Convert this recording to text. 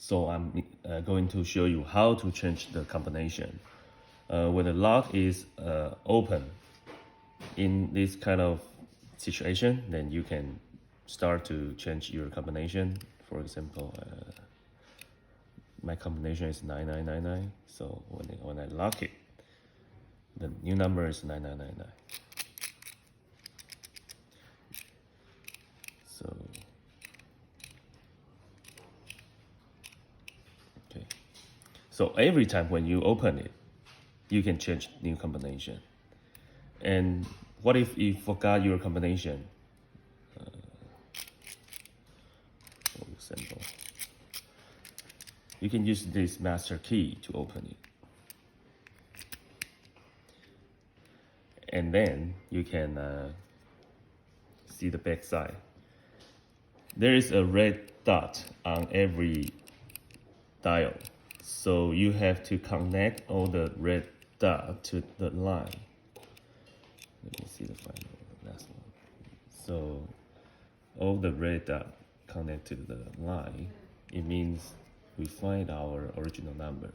So I'm going to show you how to change the combination. When the lock is open in this kind of situation, then you can start to change your combination. For example, my combination is 9999. So when I lock it, the new number is 9999. So okay. So every time when you open it, you can change new combination. And what if you forgot your combination? For example, you can use this master key to open it. And then you can see the back side. There is a red dot on every dial. So you have to connect all the red dot to the line. Let me see the final last one. So all the red dot connect to the line. It means we find our original number.